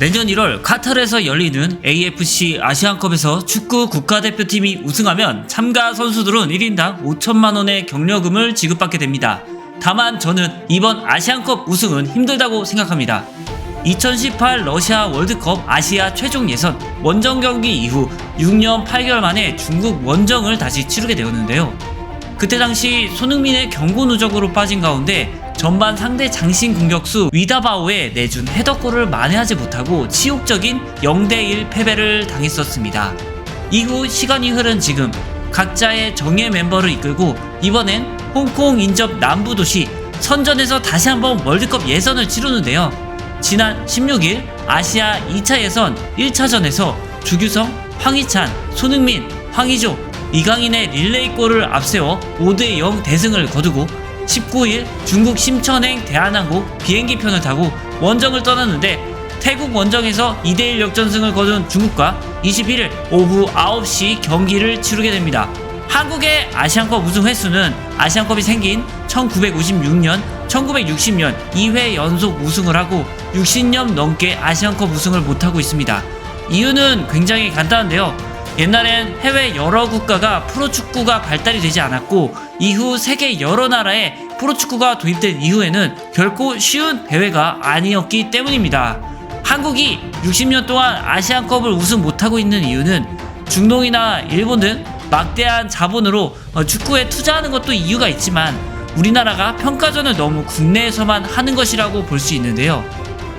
내년 1월 카타르에서 열리는 AFC 아시안컵에서 축구 국가대표팀이 우승하면 참가 선수들은 1인당 5천만원의 격려금을 지급받게 됩니다. 다만 저는 이번 아시안컵 우승은 힘들다고 생각합니다. 2018 러시아 월드컵 아시아 최종 예선 원정 경기 이후 6년 8개월 만에 중국 원정을 다시 치르게 되었는데요. 그때 당시 손흥민의 경고 누적으로 빠진 가운데 전반 상대 장신 공격수 위다바오의 내준 헤더골을 만회하지 못하고 치욕적인 0대1 패배를 당했었습니다. 이후 시간이 흐른 지금 각자의 정예 멤버를 이끌고 이번엔 홍콩 인접 남부도시 선전에서 다시 한번 월드컵 예선을 치르는데요. 지난 16일 아시아 2차 예선 1차전에서 주규성, 황희찬, 손흥민, 황의조, 이강인의 릴레이골을 앞세워 5대0 대승을 거두고 19일 중국 심천행 대한항공 비행기편을 타고 원정을 떠났는데 태국 원정에서 2대1 역전승을 거둔 중국과 21일 오후 9시 경기를 치르게 됩니다. 한국의 아시안컵 우승 횟수는 아시안컵이 생긴 1956년, 1960년 2회 연속 우승을 하고 60년 넘게 아시안컵 우승을 못하고 있습니다. 이유는 굉장히 간단한데요. 옛날엔 해외 여러 국가가 프로축구가 발달이 되지 않았고 이후 세계 여러 나라에 프로축구가 도입된 이후에는 결코 쉬운 대회가 아니었기 때문입니다. 한국이 60년 동안 아시안컵을 우승 못하고 있는 이유는 중동이나 일본 등 막대한 자본으로 축구에 투자하는 것도 이유가 있지만 우리나라가 평가전을 너무 국내에서만 하는 것이라고 볼 수 있는데요.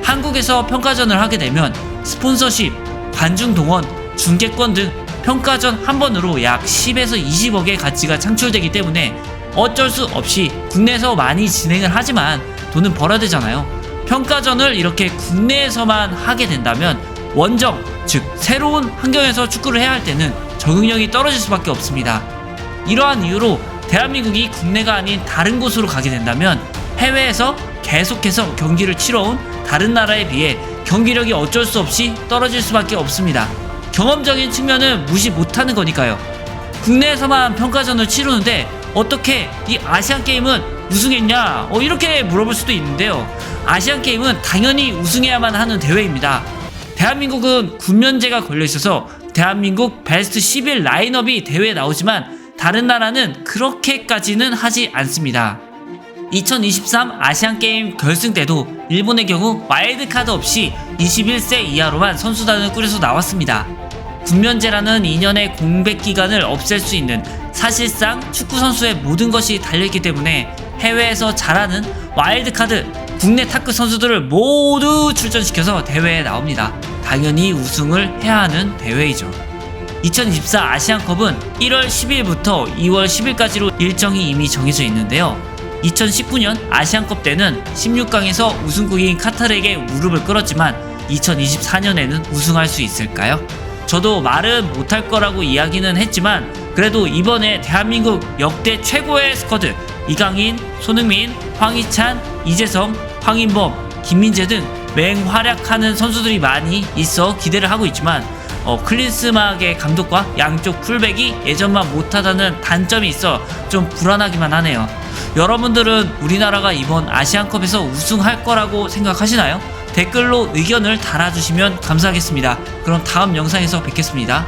한국에서 평가전을 하게 되면 스폰서십, 관중 동원, 중계권 등 평가전 한 번으로 약 10에서 20억의 가치가 창출되기 때문에 어쩔 수 없이 국내에서 많이 진행을 하지만 돈은 벌어야 되잖아요. 평가전을 이렇게 국내에서만 하게 된다면 원정, 즉 새로운 환경에서 축구를 해야 할 때는 적응력이 떨어질 수밖에 없습니다. 이러한 이유로 대한민국이 국내가 아닌 다른 곳으로 가게 된다면 해외에서 계속해서 경기를 치러온 다른 나라에 비해 경기력이 어쩔 수 없이 떨어질 수밖에 없습니다. 경험적인 측면은 무시 못하는 거니까요. 국내에서만 평가전을 치르는데 어떻게 이 아시안게임은 우승했냐? 이렇게 물어볼 수도 있는데요. 아시안게임은 당연히 우승해야만 하는 대회입니다. 대한민국은 군면제가 걸려있어서 대한민국 베스트 11 라인업이 대회에 나오지만 다른 나라는 그렇게까지는 하지 않습니다. 2023 아시안게임 결승 때도 일본의 경우 와일드카드 없이 21세 이하로만 선수단을 꾸려서 나왔습니다. 군면제라는 2년의 공백 기간을 없앨 수 있는 사실상 축구 선수의 모든 것이 달려있기 때문에 해외에서 잘하는 와일드카드 국내 탑급 선수들을 모두 출전시켜서 대회에 나옵니다. 당연히 우승을 해야 하는 대회이죠. 2024 아시안컵은 1월 10일부터 2월 10일까지로 일정이 이미 정해져 있는데요. 2019년 아시안컵 때는 16강에서 우승국인 카타르에게 무릎을 꿇었지만 2024년에는 우승할 수 있을까요? 저도 말은 못할 거라고 이야기는 했지만 그래도 이번에 대한민국 역대 최고의 스쿼드 이강인, 손흥민, 황희찬, 이재성, 황인범, 김민재 등 맹활약하는 선수들이 많이 있어 기대를 하고 있지만 클린스막의 감독과 양쪽 풀백이 예전만 못하다는 단점이 있어 좀 불안하기만 하네요. 여러분들은 우리나라가 이번 아시안컵에서 우승할 거라고 생각하시나요? 댓글로 의견을 달아주시면 감사하겠습니다. 그럼 다음 영상에서 뵙겠습니다.